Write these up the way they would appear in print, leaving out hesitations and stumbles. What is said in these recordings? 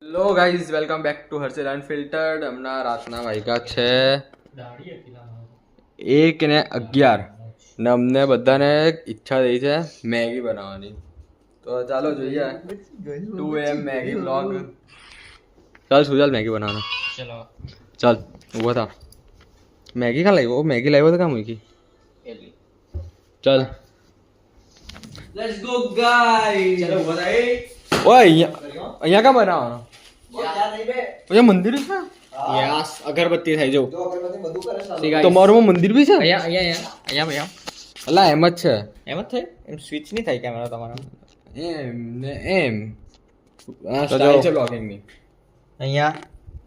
Hello guys, welcome back to Harshil unfiltered. હમણાં રાતના વાગ્યા છે 1:11 ને અમને બધાને ઈચ્છા થઈ છે મેગી બનાવવાની. તો ચાલો જોઈએ 2 AM મેગી બ્લોગ. ચાલ સુજાલ મેગી બનાવવાનો. ચલો ચાલ ઊભો થા. મેગી ક્યાં લાવ્યો? મેગી લાવ્યો તો ક્યાં મૂકી? ચાલ લેટ્સ ગો ગાઈસ. ચલો ઊભો થા. ઓય અહીંયા ક્યાં બનાવવાનો? અહીંયા મંદિર છે. યસ અગરબત્તી થઈ જો. તમારું મંદિર બી છે? અહીંયા અલા એમ જ છે. એમ જ થાય. એમ સ્વિચ નહીં થાય કેમેરા તમારો. એમ ને એમ આ સ્ટાઇલ છે બ્લોગિંગની. અહીંયા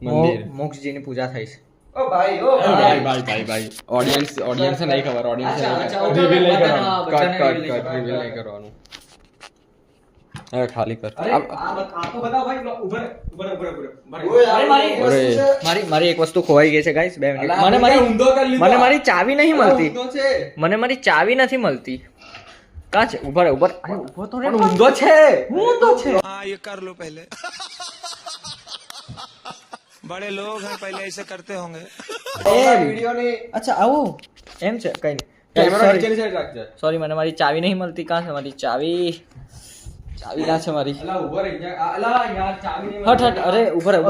મંદિર. મોક્ષજીની પૂજા થાય છે. ભાઈ ઓડિયન્સ નહીં ખબર. ઓડિયન્સ રિવીલ નહીં કરવાનું. કટ રિવીલ નહીં કરવાનું. હવે ખાલી કર. મારી એક વસ્તુ ખોવાઈ ગઈ છે ગાઈસ. 2 મિનિટ. મને મારી ચાવી નહીં મળતી. મને મારી ચાવી નથી મળતી. કાં છે? ઉભા રહે. અરે ઉભો તો રે. ઊંધો છે. ઊંધો છે. हाँ ये कर लो पहले बड़े लोग हैं पहले ऐसे करते होंगे અચ્છા આવું એમ છે. કઈ કેમેરા નહીં. નીચેની સાઈડ રાખજે. સોરી મને મારી ચાવી નહીં મળતી. કાં છે મારી ચાવી? ચાવી કાં છે મારી? અલા ઉભો રહી જા. અલા યાર ચાવી નહીં હટ હટ. અરે ઉભા રહે.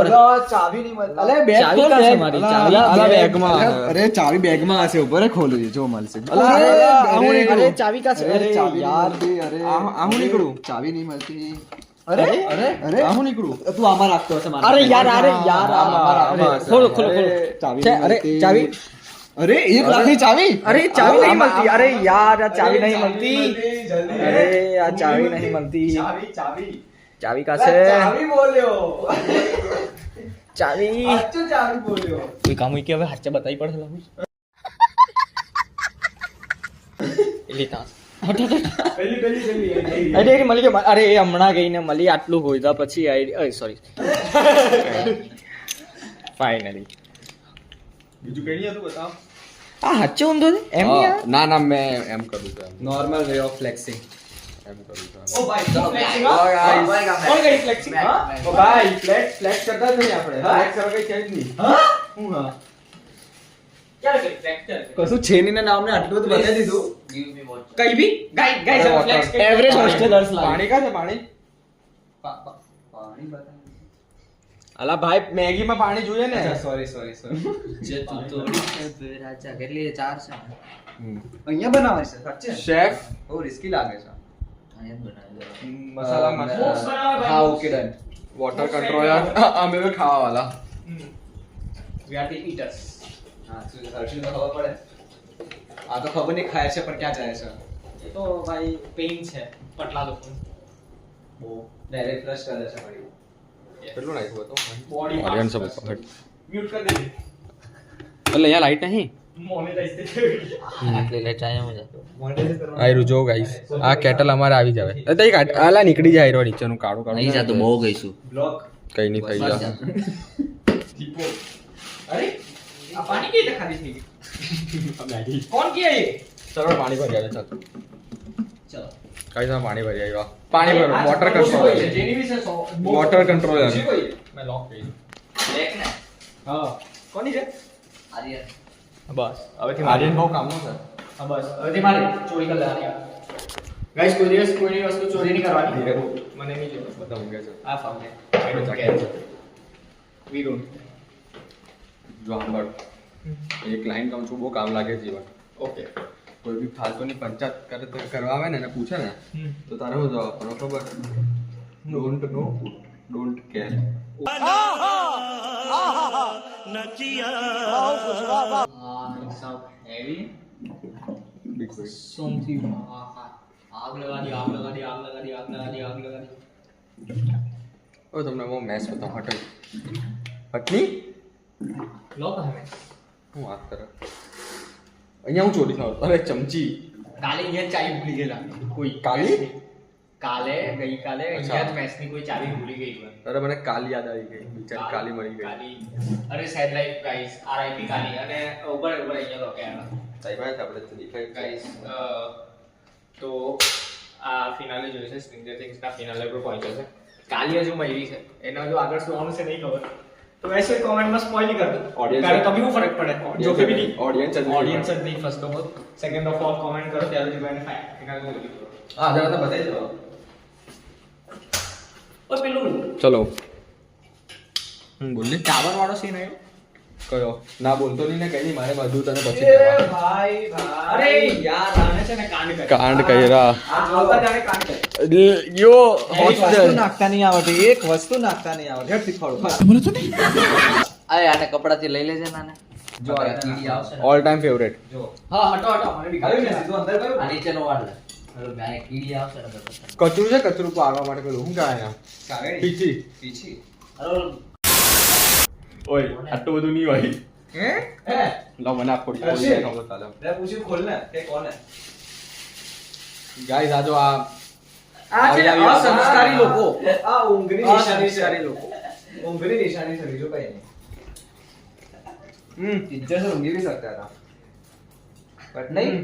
ચાવી નહીં મળે. અલે બેગ ચાવી કાં છે મારી? ચાવી અલા બેગમાં. અરે ચાવી બેગમાં હશે ઉપર ખોલું જો મળશે. અલા અરે ચાવી કાં છે? અરે ચાવી યાર. અરે આહું નીકળું. ચાવી નહીં મળતી. અરે આહું નીકળું. તું આમાં રાખતો હશે મારા. અરે યાર આમાં. ખોલો ખોલો ચાવી છે. નહીં અરે મળતી. ચાવી. અરે 1 લાખની ચાવી. અરે ચાવી નહીં મળતી. અરે યાર આ ચાવી નહીં મળતી. અરે આ ચાવી નહીં મળતી. ચાવી કાં છે? ચાવી કોઈ કામ હોય કે હવે હાચે બતાવી પડશે લાગુ. લેતા અરે મળી ગયો. અરે એ હમણાં ગઈને મળી. આટલું હોય પછી સોરી ફાઇનલી. બીજું કઈ નહીં હતું બતાવ. આ હાચે ઊંધો છે એમ નહીં યાર. ના ના મેં એમ કરું છું. Normal way of flexing. એમ કરું છું. ઓ ભાઈ ફ્લેક્સિંગ. ઓ ભાઈ ફ્લેક્સ કરતા જ નહીં આપણે. ફ્લેક્સ કરવા કઈ છે જ નહીં. હું હા કશું છે નહીં ને નામને આટલું બધું બતાવી દીધું. કઈ બી ગાઈસ ફ્લેક્સ એવરેજ હોસ્ટેલર્સ લાગે. પાણી કાં છે? પાણી અલા ભાઈ મેગી માં પાણી જોઈએ ને. સોરી કેટલી 4 છે અહીંયા બનાવે છે સાચે. શેફ બહુ રિસ્કી લાગે છે. મસાલા મસાલા હા ઓકે ડન. વોટર કંટ્રોલર અમે भी ખાવા વાલા. We are the eaters. હા હર્ષિલ ખબર પડે. આ તો ખબર નહીં ખાય છે પણ ક્યાં જાય છે. એ તો ભાઈ પેઇન છે પટલા લોકો. બહુ ડાયરેક્ટ ફ્લશ કરે છે ભાઈ. કેટલું નાખ્યું હતું? બોડી ઓડિયન્સ સબ મ્યુટ કરી દે. એટલે અહીંયા લાઈટ નહીં. મોનેટાઇઝ થઈ આટલી લેટ આયા મજા. મોનેટાઇઝ કરવા. આયરું જો ગાઈસ આ કેટલ અમારે આવી જાવે. તો ઈ આલા નીકળી જાય આયરો નીચેનું કાળું કાળું. નહીં જાતો બહુ ગઈશું. બ્લોક. કઈ નહીં થઈ જા. અરે આ પાણી કેવી રીતે ખાધીશ ની? મેગી કોણ કિયા ये? ચલો પાણી ભરી આવે. ચાલ ચલો ગાઈસ આ પાણી ભરી આવ્યા. પાણી ભરો. Water controller. જેની વિશે વોટર કંટ્રોલર. મેં લોક કરી લેક ને. હા કોની છે? આર્યન. બસ હવેથી આર્યન બહુ કામનો છે. હા બસ હવેથી મારે ચોરી કરી લેવાની. ગાઈસ કોઈ દિવસ કોઈની વસ્તુ ચોરી નહીં કરવાની. મને નહીં જોઈતું. બધા ઊંઘે છે. આ ફામને I don't care. We don't. જો સાંભળ એક લાઈન કહું છું, બહુ કામ લાગે જીવન. ઓકે. કોઈ બી ફાલતુની પંચાયત કરવા આવે ને એને પૂછે ને તો તારે શું જવાબ આપવાનો ખબર? Don't know don't care. સબ હેવી બિગ બિગ. સોમથી આગ લગાડી આગ લગાડી આગ લગાડી આગ લગાડી આગ લગાડી. ઓ તમને બહુ મેસ બતાવું. હટ હટની લોક હમે હું વાત કરે. અહીંયા હું ચોરી થાવ. અરે ચમચી કાલે અહીંયા ચાવી ભૂલી ગયેલા કોઈ. કાલી? કાલે ગઈકાલે અહીંયા જ મેસની કોઈ ચાવી ભૂલી ગઈ હોય. અરે મને કાલી યાદ આવી ગઈ. બિચારી કાલી મળી ગઈ. કાલી. અરે સેડ લાઈફ ગાઈસ આરઆઈપી કાલી. અને ઉપર અહીંયા લોકો આવ્યા સાહેબ આપણે તો દેખાય ગાઈસ. તો આ ફિનાલે જોઈશે સ્ટ્રેન્જર થિંગ્સ ના ફિનાલે પર પહોંચ્યો છે. કાલી હજુ મયરી છે, એને હજુ આગળ શું આવવાનું છે નહીં ખબર. તો વૈસે કોમેન્ટમાં સ્પોઇલ નહીં કરતો. Audience કારણ કે કભી હું ફરક પડે જો કે भी नहीं Audience જ નહીં. ऑडियंस જ નહીં first of all. Second of all comment કરો ત્યારે જ મને ફાઇનલ બોલી. હા જરા તો બતાવી દો. ઓ પેલું ચલો બોલ ટાવર વાળો સીન આવ્યો. કયો ના બોલતો નહીં ને કઈ નહીં, મારે બધું તને પછી એ કહેવાનું. ભાઈ અરે યાર આને છે ને કાંડ કરે. કાંડ કર્યા આ જોતા જાણે કાંડ કરે. યો એક વસ્તુ નાખતા નહીં આવડતી, એક વસ્તુ નાખતા નહીં આવડતી. હેડ શીખવાડું. અરે આને કપડાથી લઈ લેજે ને આને. જો આ કીડી આવશે ને. All time favourite. જો હા હટો હટો મને બી આવ્યું ને સીધું અંદર આ ગયું. નીચેનો વાળ લે. હવે બે કીડી આવશે ને તો. કચરું છે, કચરું પાડવા માટે પેલું શું કહેવાય એના? કાગળી. પીછી. પીછી. અરે ઓય આટલું બધું નહીં હોય. હે હે લો મને આ થોડી અરે, બોલી ખબર ચાલે. લે પૂછ્યું ખોલ ને કે કોણ હે. ગાઈસ આ જો આ આ છે ને અસંસ્કારી લોકો. આ ઊંઘની નિશાની છે. અસંસ્કારી લોકો. ઊંઘની નિશાની છે, બીજું કઈ નહીં. ટીચર से ઊંઘી भी सकता था बट नहीं.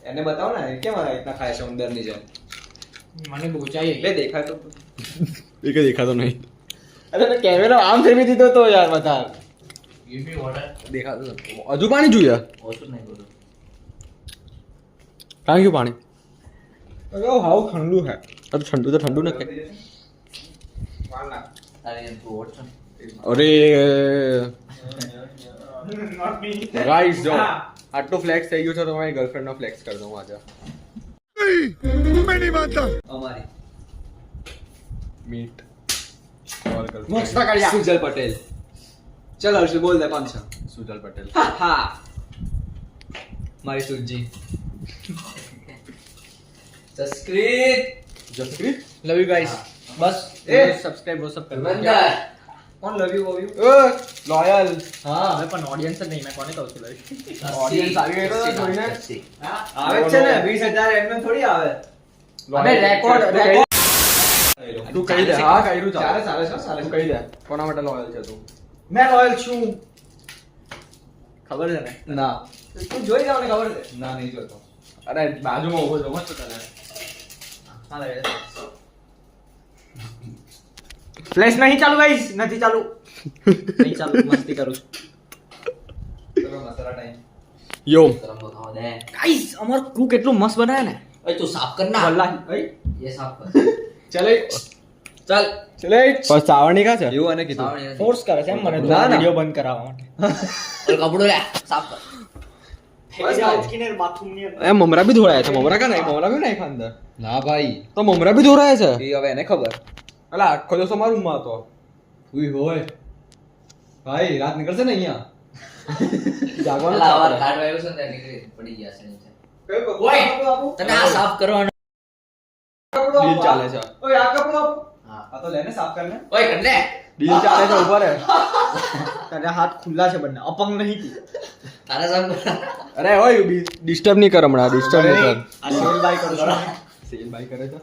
એને બતાવો ને કેમ इतना ખાય છે ઉંદર ની જેમ. મને બોચાઈ એટલે દેખાય તો એ કઈ દેખાતો નહીં. અરે મેં કેમેરો આમ ફેરવી દીધો તો યાર બતા. give me water. દેખાતો નથી. હજુ પાણી જોઈએ? ઓછું નહીં બોલું. કાં ક્યું પાણી? અરે હાવ ઠંડુ હે. અરે ઠંડુ તો ઠંડુ ન ખાય. તારે એમ તું ઓછું. અરે નોટ મી. ગાઈસ જો આટલું ફ્લેક્સ થઈ ગયું છે તો મારી ગર્લફ્રેન્ડ નો ફ્લેક્સ કરી દઉં આજે. અમારી મીટ સુજલ પટેલ. ચલ હર્ષ બોલ દે 5 સુજલ પટેલ. હા મારી sooji. Subscribe. Jasprit love you guys. Bus A subscribe વો સબ કરો. બંદર. કોણ લવ યુ ઓવ યુ. લોયલ હા હવે પણ ઓડિયન્સ જ નહીં, મેં કોને કહું છું લવ ઓડિયન્સ આવી ગયો તો જોઈને. આવે જ છે ને 20000 એમને થોડી આવે. અને રેકોર્ડ તું કહી દે. હા કર્યું ચાલે ચાલે. ચાલે છે ચાલે તું છે. કહી દે કોના માટે લોયલ છે તું? મેં લોયલ છું. ખબર છે ને. ના તું જોઈ જાવ ને ખબર છે. ના નહીં જોતો. અરે બાજુમાં ઉભો છો મસ્ત તને. ફ્લેશ નહીં ચાલુ ગાઈસ, નથી ચાલુ. નહીં ચાલુ, મસ્તી કરું છું. ચલો મસાલા ટાઈમ. યો રંગો ખાવા દે. ગાઈસ અમાર ક્રૂ કેટલું મસ્ત બનાવે ને. ઓય તું સાફ કર ના. વલ્લાહી એ સાફ કર. ચલે ચાલ. ચલે પર સાવરણી કા છે? એવું આને કીધું. સાવણી ફોર્સ કરે છે એમ મને ના, ના. વિડિયો બંધ કરાવવા માટે. ઓય કપડું લે. સાફ કર. બાથરૂમની અંદર. એ મમરા બી ધોળાયા છે. મમરા કા નહીં? મમરા બી નાખ્યા અંદર. ના ભાઈ તો મમરા બી ધોળાયા છે. એ હવે એને ખબર. અલા આખો દિવસ અમારા રૂમમાં હતો. ઉઈ હોય ભાઈ રાત નીકળશે ને અહીંયા. જાગવાનું પેલા આવાર છે. કાર્ડ આવ્યો છે ને ત્યાં નીકળી પડી ગયા છે નીચે. કયું ઓય! આપો તને આ સાફ કરવાનો. ડીલ ચાલે છે. ઓય આ કપડું આપો. હા. આ તો લેને સાફ કર ને. ઓય કર લે. ડીલ ચાલે છે ઉપર હે. તારા હાથ ખુલ્લા છે બંને, અપંગ નહીં તું. તારે સાફ કર. અરે ઓય ડિસ્ટર્બ નહીં કર હમણાં. ડિસ્ટર્બ નહીં કર. આ સેલ બાય કરું છું. સેલ બાય કરે છે.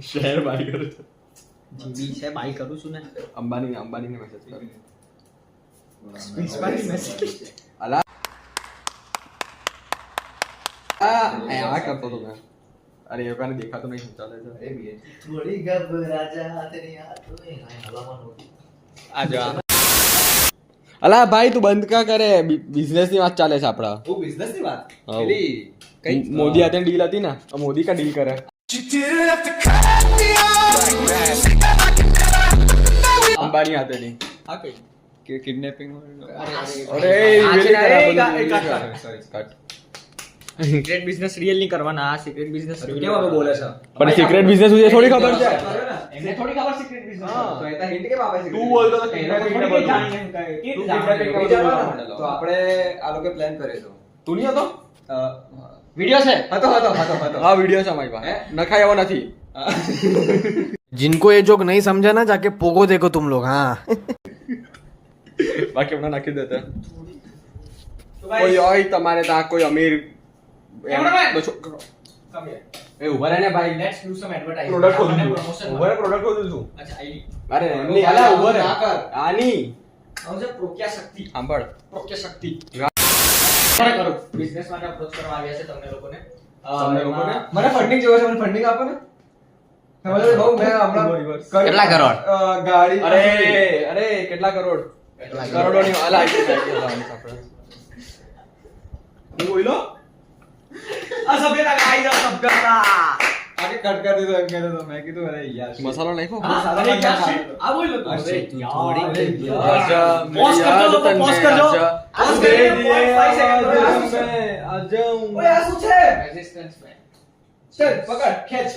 શેર બાય કરે છે. જીબી છે બાય કરું છું ને. અંબાની ને મેસેજ કર. Inspiring message. અલા આ કરતો તો મેં. અરે એ લોકોને દેખાતો નહીં શું ચાલે છે. થોડી ગભરા જા તેરી હાથ ઓય હલાવાનું હતું. આ જો અલા ભાઈ તું બંધ કા કરે. બિઝનેસ ની વાત ચાલે છે આપડા. ઓ બિઝનેસ ની વાત. હાઉ. પેલી કઈ મોદી હાથે ડીલ હતી ને. આ મોદી કા ડીલ કરે. અંબાની હાથે નહીં. આ કઈ કે કિડનેપિંગ. અરે આ છે ને, really એ ખરાબ કાટ, બધું. સોરી કાટ. સિક્રેટ બિઝનેસ રિયલ નહીં કરવાના. આ સિક્રેટ બિઝનેસ કેમ હવે બોલે છે. પણ સિક્રેટ બિઝનેસ વિશે થોડી ખબર છે. એમને થોડી ખબર સિક્રેટ બિઝનેસ. તો એતા હિન્ટ કેમ આપે છે. તું બોલતો તો એને kidnapping થોડી ને બધું. જાણીને એમ કહે. કેવી તું રીતે kidnapping જાણે? ને બધું બોલવા માંડેલો. તો આપણે આ લોકો પ્લાન કર્યો તો. તું નહીં હતો? વિડિયો છે. હતો હા વિડીયો છે અમારી પાસે. નખાય એવો નથી. जिनको ये जोक नहीं समझा ना जाके पोगो देखो तुम लोग हाँ બાકી હમણાં નાખી દેતા. તો ભાઈ, કોઈ હોય તમારે ત્યાં કોઈ અમીર Cameraman! તો છોકરો. come here. એ ઉભા રહે ને ભાઈ. Let's do some advertising. Product ખોલું આપણને છું. promotion ઉભા રહે, મળે. પ્રોડક્ટ ખોલું છું. અચ્છા, ID. અરે એમની અલા ઉભો રહે. ના કર. આની આવું છે પ્રોક્યા શક્તિ. સાંભળ. પ્રોક્યા શક્તિ. કરો બિઝનેસ માટે અપ્રોચ કરવા આવ્યા છે તમને લોકોને મને ફંડિંગ જોઈએ છે, મને ફંડિંગ આપો ને. તમારે બહુ મેં હમણાં કેટલા કરોડ? ગાડી અરે કેટલા કરોડ કરોડોની અલા હું બોલો આ સફેદ આઈ જાવ સબ કરતા આગે કટ કરી દીધો એમ કહેતો તો મેં કીધું અરે યાર મસાલો નાખો આ બોલ લો આજા પોઝ કરજો લોકો, પોઝ કરજો. દે દિયે આજા ઓય આ શું છે? રેઝિસ્ટન્સ મેન ચલ પકડ ખેંચ